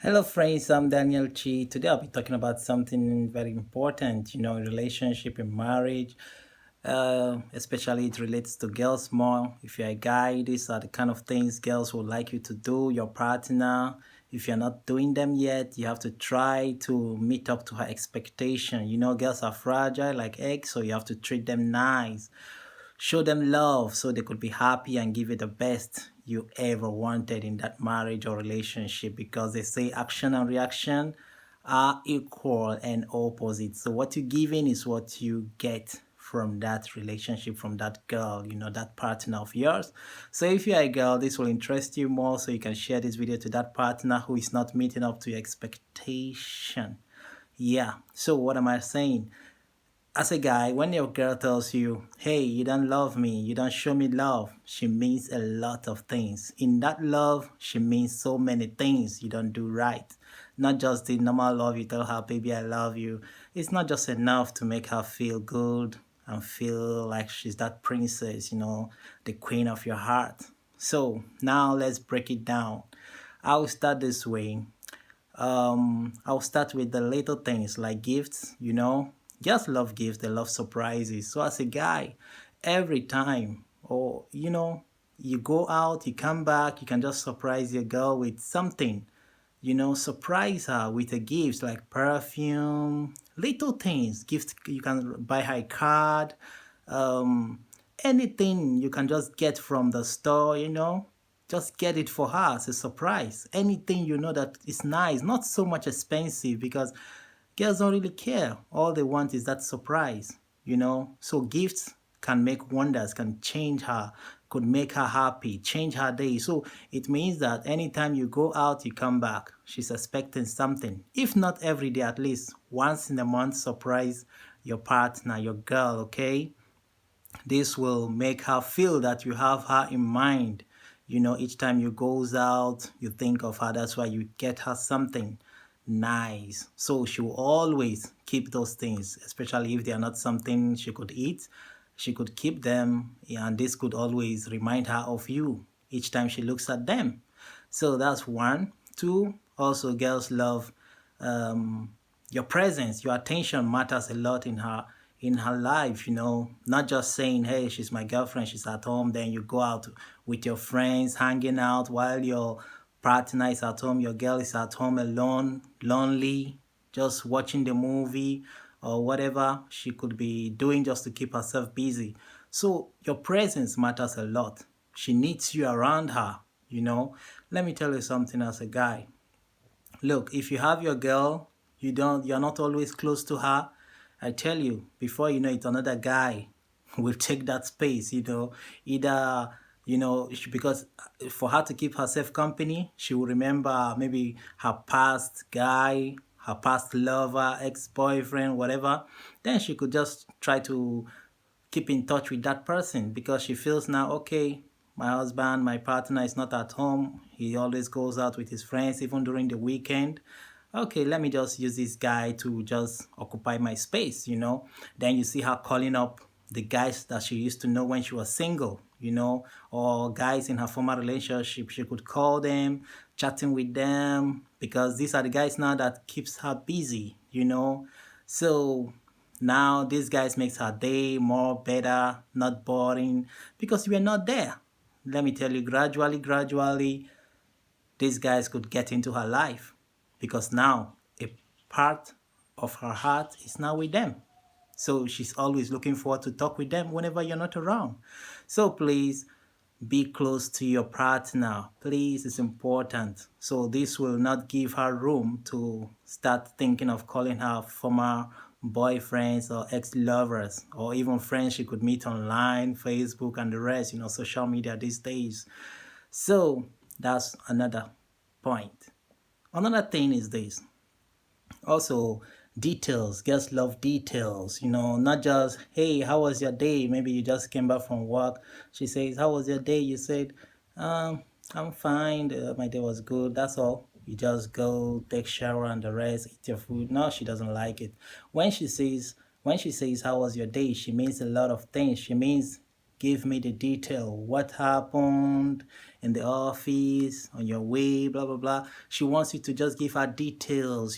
Hello, friends. I'm Daniel Chi. Today I'll be talking about something very important, in relationship and marriage. Especially it relates to girls more. If you're a guy, these are the kind of things girls would like you to do, your partner. If you're not doing them yet, you have to try to meet up to her expectation. Girls are fragile like eggs, so you have to treat them nice. Show them love so they could be happy and give you the best you ever wanted in that marriage or relationship because they say action and reaction are equal and opposite. So what you give in is what you get from that relationship, from that girl, that partner of yours. So if you're a girl, this will interest you more so you can share this video to that partner who is not meeting up to your expectation. Yeah. So what am I saying? As a guy, when your girl tells you, hey, you don't love me, you don't show me love, she means a lot of things. In that love, she means so many things you don't do right. Not just the normal love you tell her, baby, I love you. It's not just enough to make her feel good and feel like she's that princess, the queen of your heart. So now let's break it down. I'll start this way. I'll start with the little things like gifts, Just love gifts, they love surprises. So as a guy, every time, or you go out, you come back, you can just surprise your girl with something. Surprise her with a gift like perfume, little things. Gifts you can buy her a card, um, anything you can just get from the store, just get it for her as a surprise. Anything that is nice, not so much expensive because girls don't really care. All they want is that surprise. So gifts can make wonders, can change her, could make her happy, change her day. So it means that anytime you go out, you come back. She's expecting something. If not every day, at least once in a month, surprise your partner, your girl, okay? This will make her feel that you have her in mind. Each time you goes out, you think of her. That's why you get her something nice. So she will always keep those things, especially if they are not something she could eat. She could keep them, yeah, and this could always remind her of you each time she looks at them. So that's one. Two, also girls love your presence, your attention matters a lot in her life, not just saying, hey, she's my girlfriend, she's at home, then you go out with your friends, hanging out while your partner is at home, your girl is at home alone, lonely, just watching the movie or whatever she could be doing just to keep herself busy. So your presence matters a lot. She needs you around her. Let me tell you something as a guy. Look, if you have your girl, you're not always close to her. I tell you, before you know it, another guy will take that space, either, because for her to keep herself company, she will remember maybe her past guy, her past lover, ex-boyfriend, whatever. Then she could just try to keep in touch with that person because she feels now, okay, my husband, my partner is not at home. He always goes out with his friends, even during the weekend. Okay, let me just use this guy to just occupy my space. Then you see her calling up the guys that she used to know when she was single, or guys in her former relationship. She could call them, chatting with them, because these are the guys now that keeps her busy. So now these guys makes her day more better, not boring, because we are not there. Let me tell you, gradually, these guys could get into her life because now a part of her heart is now with them. So she's always looking forward to talk with them whenever you're not around. So please be close to your partner. Please, it's important. So this will not give her room to start thinking of calling her former boyfriends or ex-lovers or even friends she could meet online, Facebook and the rest, social media these days. So that's another point. Another thing is this. Also, details. Girls love details, not just, hey, how was your day? Maybe you just came back from work. She says, how was your day? You said, I'm fine. My day was good. That's all. You just go take shower and the rest, eat your food. No, she doesn't like it. When she says, how was your day? She means a lot of things. She means Give me the detail. What happened in the office, on your way, blah, blah, blah. She wants you to just give her details,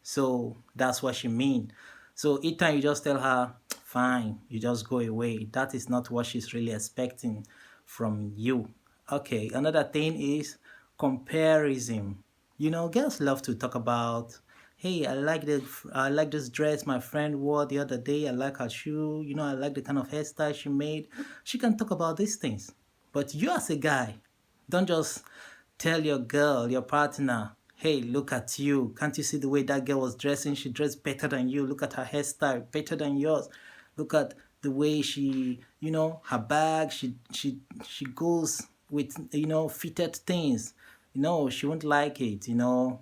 So that's what she means. So each time you just tell her, fine, you just go away. That is not what she's really expecting from you. Okay, another thing is comparison. Girls love to talk about, hey, I like this dress my friend wore the other day. I like her shoe. I like the kind of hairstyle she made. She can talk about these things. But you as a guy, don't just tell your girl, your partner, hey, look at you. Can't you see the way that girl was dressing? She dressed better than you. Look at her hairstyle, better than yours. Look at the way she, her bag, she goes with, fitted things. She won't like it.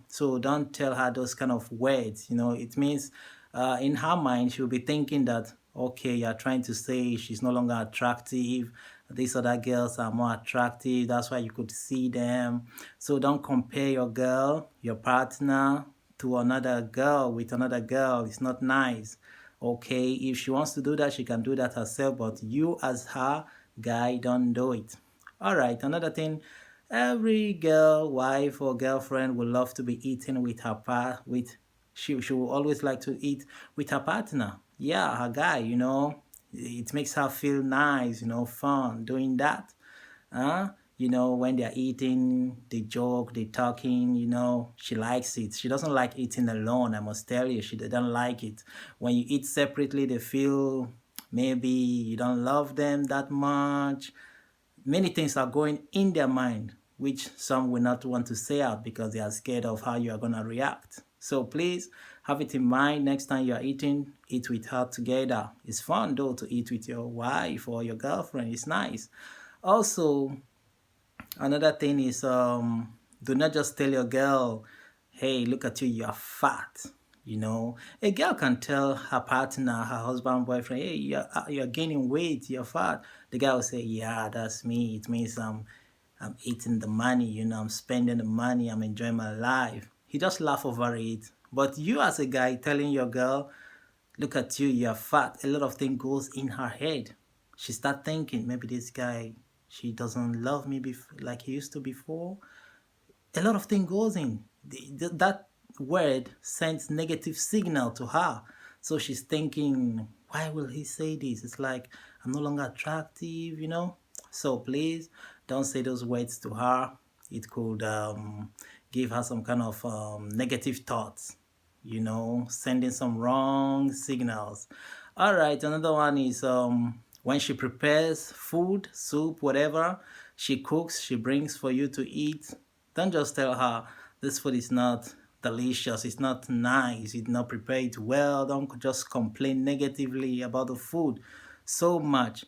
So don't tell her those kind of words. It means in her mind, she'll be thinking that, okay, you're trying to say she's no longer attractive. These other girls are more attractive. That's why you could see them. So don't compare your girl, your partner, to another girl with another girl. It's not nice. Okay, if she wants to do that, she can do that herself. But you, as her guy, don't do it. All right, another thing, every girl, wife, or girlfriend would love to be eating with her she will always like to eat with her partner. Yeah, her guy, It makes her feel nice, fun doing that. When they're eating, they joke, they talking, she likes it. She doesn't like eating alone, I must tell you. She doesn't like it. When you eat separately, they feel maybe you don't love them that much. Many things are going in their mind, which some will not want to say out because they are scared of how you are going to react. So please have it in mind next time you are eating, eat with her together. It's fun though to eat with your wife or your girlfriend. It's nice. Also, another thing is do not just tell your girl, hey, look at you, you're fat. A girl can tell her partner, her husband, boyfriend, hey, you're gaining weight, you're fat. The guy will say, yeah, that's me. It means I'm eating the money, I'm spending the money, I'm enjoying my life. He just laugh over it. But you as a guy telling your girl, look at you, you're fat, a lot of things goes in her head. She start thinking, maybe this guy, she doesn't love me like he used to before. A lot of things goes in. That word sends negative signal to her. So she's thinking, why will he say this? It's like, I'm no longer attractive. So please don't say those words to her. It could give her some kind of negative thoughts, sending some wrong signals. All right, another one is when she prepares food, soup, whatever, she cooks, she brings for you to eat. Don't just tell her this food is not delicious, it's not nice, it's not prepared well. Don't just complain negatively about the food so much.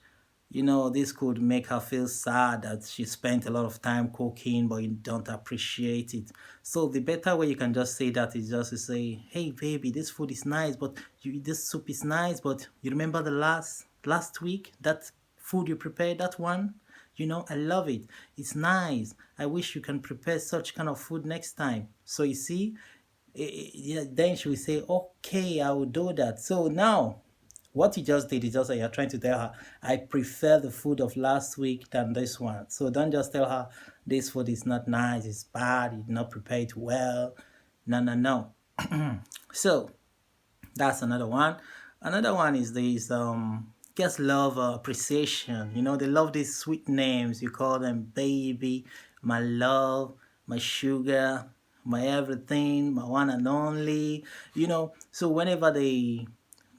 This could make her feel sad that she spent a lot of time cooking, but you don't appreciate it. So the better way you can just say that is just to say, hey baby, this food is nice, but this soup is nice, but you remember the last week, that food you prepared, that one? I love it. It's nice. I wish you can prepare such kind of food next time. So you see, yeah, then she will say, okay, I will do that. So now, what you just did is just that you're trying to tell her, I prefer the food of last week than this one. So don't just tell her, this food is not nice, it's bad, you did not prepare it well. No, no, no. So that's another one. Another one is this just love appreciation. They love these sweet names. You call them baby, my love, my sugar, my everything, my one and only. So whenever they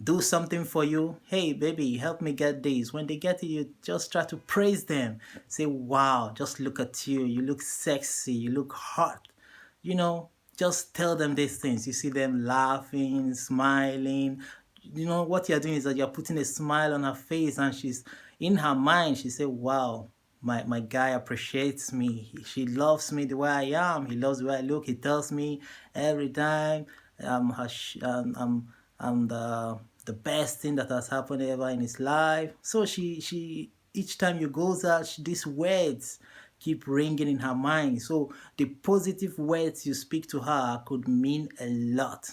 do something for you, hey baby, help me get this. When they get it, you just try to praise them. Say, wow, just look at you. You look sexy. You look hot. Just tell them these things. You see them laughing, smiling. What you're doing is that you're putting a smile on her face, and she's in her mind. She said, wow, my guy appreciates me. She loves me the way I am. He loves the way I look. He tells me every time I'm the best thing that has happened ever in his life. So she each time you goes out, these words keep ringing in her mind. So the positive words you speak to her could mean a lot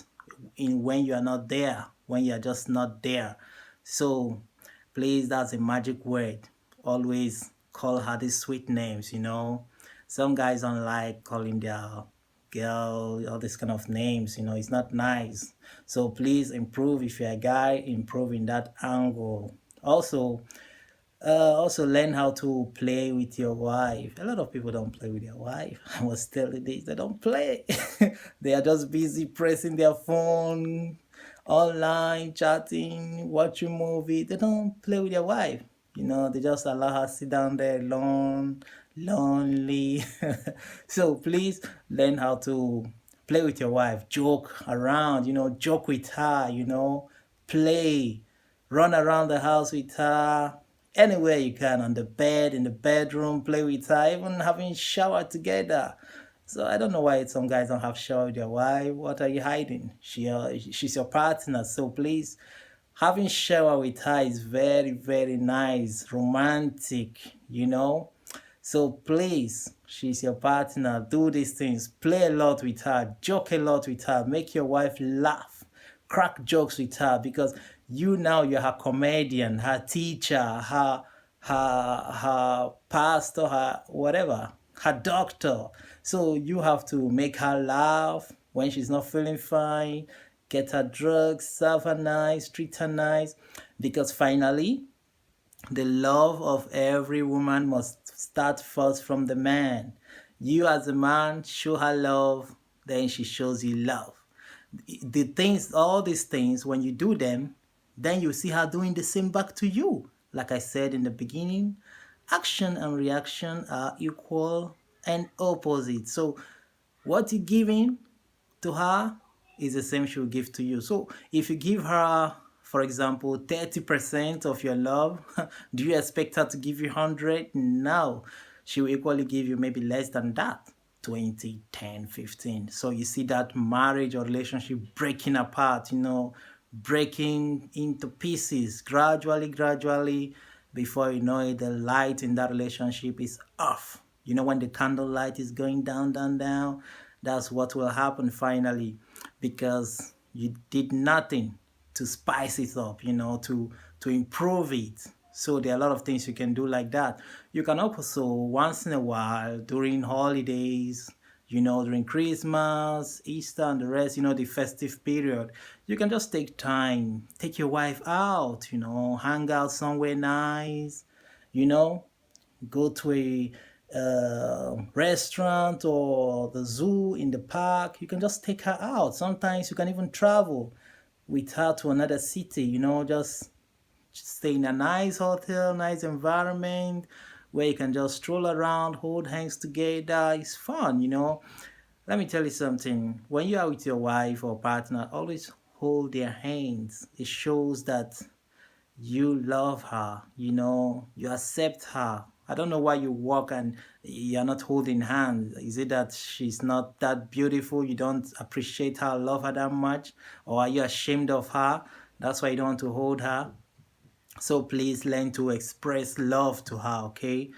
in when you are not there, when you are just not there. So Please, that's a magic word. Always call her these sweet names, Some guys don't like calling their girl all these kind of names, it's not nice. So please improve. If you're a guy, improve in that angle. Also learn how to play with your wife. A lot of people don't play with their wife. I was telling this, they don't play. They are just busy pressing their phone, online, chatting, watching movie. They don't play with their wife. They just allow her sit down there alone, lonely. So please learn how to play with your wife, joke around, joke with her, play, run around the house with her, anywhere you can, on the bed, in the bedroom, play with her, even having shower together. So I don't know why some guys don't have shower with their wife. What are you hiding? She's your partner, so please, having shower with her is very, very nice, romantic, So please, she's your partner. Do these things. Play a lot with her. Joke a lot with her. Make your wife laugh. Crack jokes with her, because you're her comedian, her teacher, her pastor, her whatever, her doctor. So you have to make her laugh when she's not feeling fine. Get her drugs, serve her nice, treat her nice, because finally the love of every woman must start first from the man. You as a man show her love, then she shows you love. All these things, when you do them, then you see her doing the same back to you. Like I said in the beginning, action and reaction are equal and opposite. So what you're giving to her is the same she will give to you. So if you give her, for example, 30% of your love, do you expect her to give you 100? No. She will equally give you maybe less than that. 20, 10, 15. So you see that marriage or relationship breaking apart, breaking into pieces gradually. Before you know it, the light in that relationship is off. When the candle light is going down, down, down, that's what will happen finally, because you did nothing to spice it up, to improve it. So there are a lot of things you can do like that. You can also once in a while during holidays, during Christmas, Easter, and the rest, the festive period, you can just take time, take your wife out, hang out somewhere nice, you know, go to a restaurant or the zoo in the park. You can just take her out. Sometimes you can even travel with her to another city, just stay in a nice hotel, nice environment where you can just stroll around, hold hands together. It's fun, Let me tell you something. When you are with your wife or partner, always hold their hands. It shows that you love her, you accept her. I don't know why you walk and you're not holding hands. Is it that she's not that beautiful? You don't appreciate her, love her that much? Or are you ashamed of her? That's why you don't want to hold her. So please learn to express love to her, okay?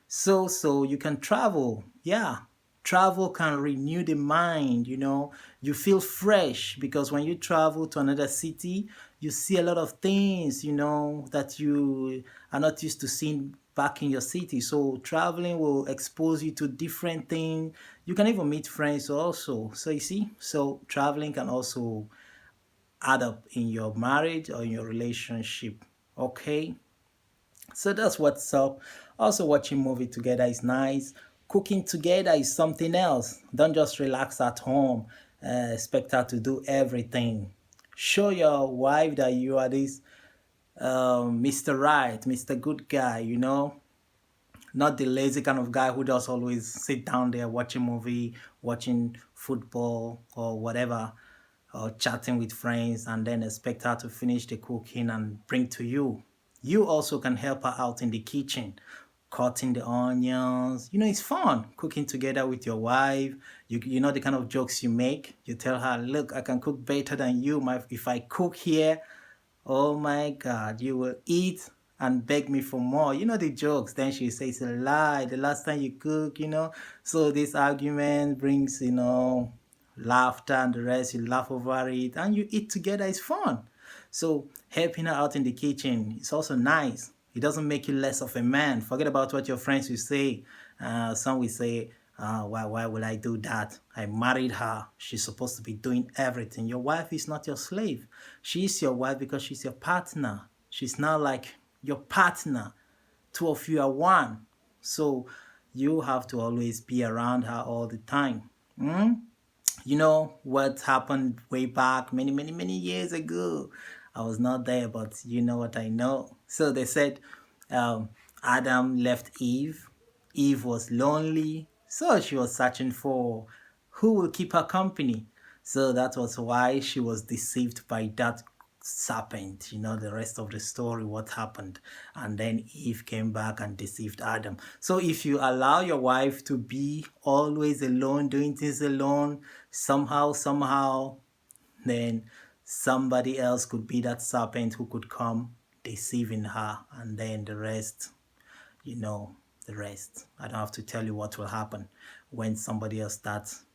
So you can travel. Yeah. Travel can renew the mind, You feel fresh because when you travel to another city, you see a lot of things, that you are not used to seeing back in your city. So traveling will expose you to different things. You can even meet friends also. So you see, so traveling can also add up in your marriage or in your relationship. Okay, so that's what's up. Also, watching movie together is nice. Cooking together is something else. Don't just relax at home. Expect her to do everything. Show your wife that you are this Mr. Right, Mr. Good guy, not the lazy kind of guy who just always sit down there watching movie, watching football or whatever, or chatting with friends and then expect her to finish the cooking and bring to you. You also can help her out in the kitchen, cutting the onions. It's fun cooking together with your wife. You know the kind of jokes you make. You tell her, look, I can cook better than you. If I cook here, oh my God, you will eat and beg me for more. You know the jokes. Then she says a lie. The last time you cook, So this argument brings, laughter and the rest. You laugh over it and you eat together. It's fun. So Helping her out in the kitchen is also nice. It doesn't make you less of a man. Forget about what your friends will say. Some will say, why will I do that? I married her. She's supposed to be doing everything. Your wife is not your slave. She is your wife because she's your partner. She's now like your partner. Two of you are one. So you have to always be around her all the time. You know what happened way back many years ago. I was not there, but you know what I know. So they said um, Adam left Eve. Eve was lonely, so she was searching for who will keep her company. So that was why she was deceived by that serpent. You know the rest of the story, what happened. And then Eve came back and deceived Adam. So if you allow your wife to be always alone, doing things alone, somehow, then somebody else could be that serpent who could come deceiving her. And then the rest, you know, the rest. I don't have to tell you what will happen when somebody else starts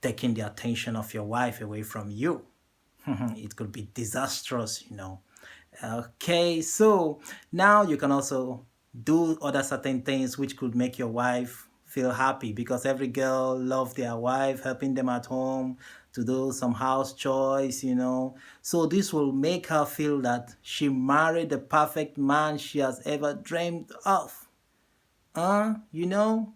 taking the attention of your wife away from you. It could be disastrous, you know. Okay, so now you can also do other certain things which could make your wife feel happy, because every girl loves their wife helping them at home to do some house chores, you know. So this will make her feel that she married the perfect man she has ever dreamed of. You know,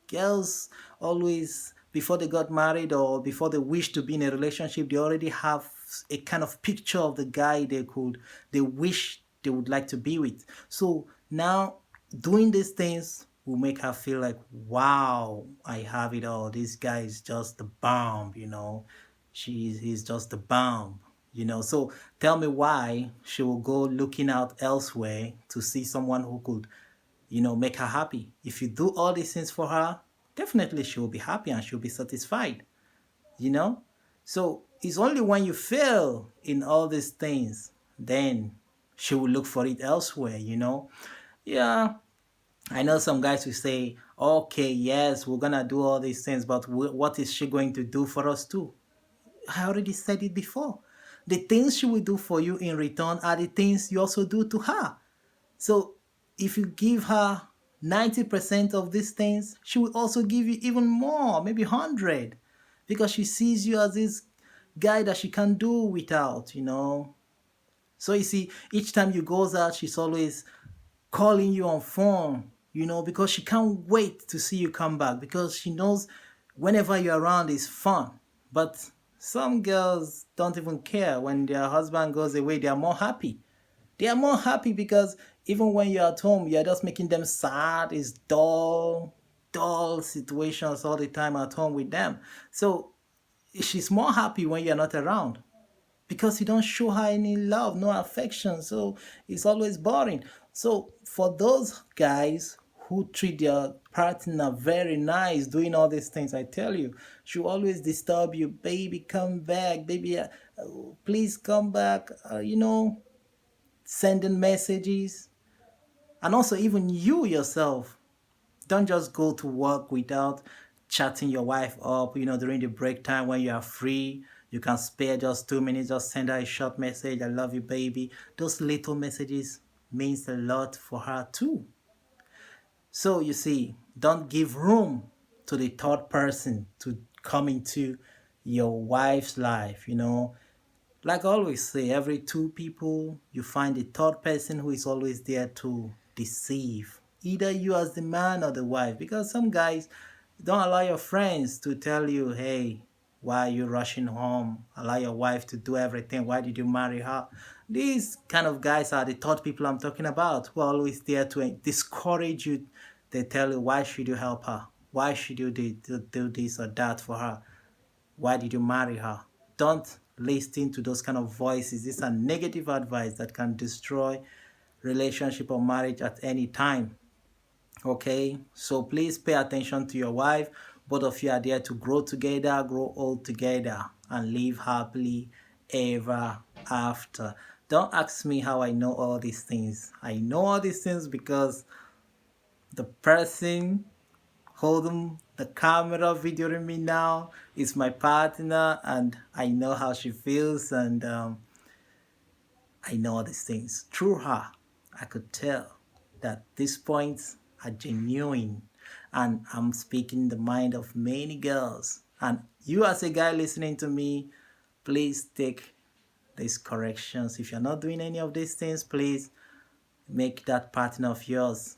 girls always, before they got married or before they wish to be in a relationship, they already have a kind of picture of the guy they wish they would like to be with. So now doing these things will make her feel like, wow, I have it all. This guy is just the bomb, you know. He's just the bomb, you know. So tell me why she will go looking out elsewhere to see someone who could, you know, make her happy. If you do all these things for her, definitely she will be happy and she'll be satisfied, you know? So it's only when you fail in all these things, then she will look for it elsewhere, you know? Yeah, I know some guys will say, okay, yes, we're gonna do all these things, but what is she going to do for us too? I already said it before. The things she will do for you in return are the things you also do to her. So if you give her 90% of these things, she will also give you even more, maybe 100, because she sees you as this guy that she can do without, you know. So you see, each time you goes out, she's always calling you on phone, you know, because she can't wait to see you come back, because she knows whenever you're around is fun. But some girls don't even care when their husband goes away, they are more happy. They are more happy because even when you're at home, you're just making them sad. It's dull situations all the time at home with them. So she's more happy when you're not around because you don't show her any love, no affection. So it's always boring. So for those guys who treat their partner very nice, doing all these things, I tell you, she'll always disturb you. Baby, come back. Baby, please come back. You know, sending messages. And also, even you yourself, don't just go to work without chatting your wife up, you know, during the break time when you are free. You can spare just 2 minutes, just send her a short message. I love you, baby. Those little messages means a lot for her too. So you see, don't give room to the third person to come into your wife's life, you know. Like I always say, every two people, you find a third person who is always there to deceive. Either you as the man or the wife. Because some guys don't allow your friends to tell you, hey, why are you rushing home? Allow your wife to do everything. Why did you marry her? These kind of guys are the third people I'm talking about, who are always there to discourage you. They tell you, why should you help her? Why should you do this or that for her? Why did you marry her? Don't listen to those kind of voices. These are negative advice that can destroy relationship or marriage at any time. Okay, so please pay attention to your wife. Both of you are there to grow together, grow old together, and live happily ever after. Don't ask me how I know all these things. I know all these things because the person holding the camera videoing me now is my partner, and I know how she feels, and I know these things. Through her, I could tell that these points are genuine. And I'm speaking the mind of many girls. And you, as a guy listening to me, please take these corrections. If you're not doing any of these things, please make that partner of yours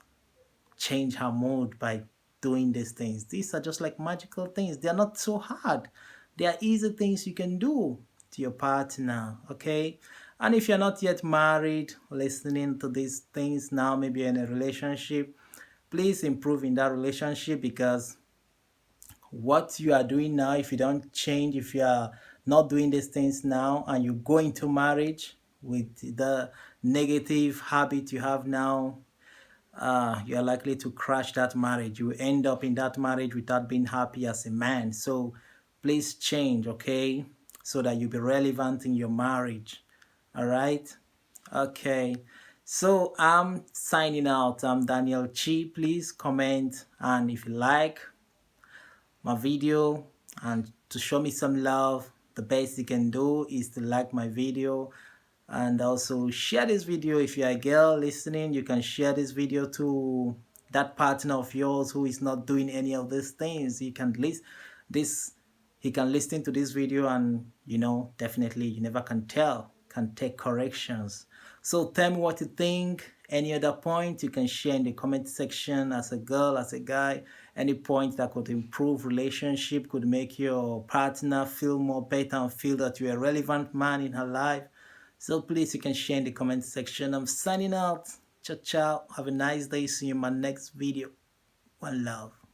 change her mood by doing these things. These are just like magical things. They are not so hard. They are easy things you can do to your partner, okay? And if you're not yet married, listening to these things now, maybe you're in a relationship, please improve in that relationship, because what you are doing now, if you don't change, if you are not doing these things now and you go into marriage with the negative habit you have now, you're likely to crash that marriage. You end up in that marriage without being happy as a man. So please change, okay? So that you'll be relevant in your marriage. All right? Okay. So I'm signing out. I'm Daniel Chi. Please comment, and if you like my video and to show me some love, the best you can do is to like my video, and also share this video. If you're a girl listening, you can share this video to that partner of yours who is not doing any of these things. You can list this, he can listen to this video, and definitely you never can tell, can take corrections. So tell me what you think. Any other point you can share in the comment section, as a girl, as a guy, any point that could improve relationship, could make your partner feel more better and feel that you're a relevant man in her life. So please, you can share in the comment section. I'm signing out. Ciao, ciao. Have a nice day. See you in my next video. One love.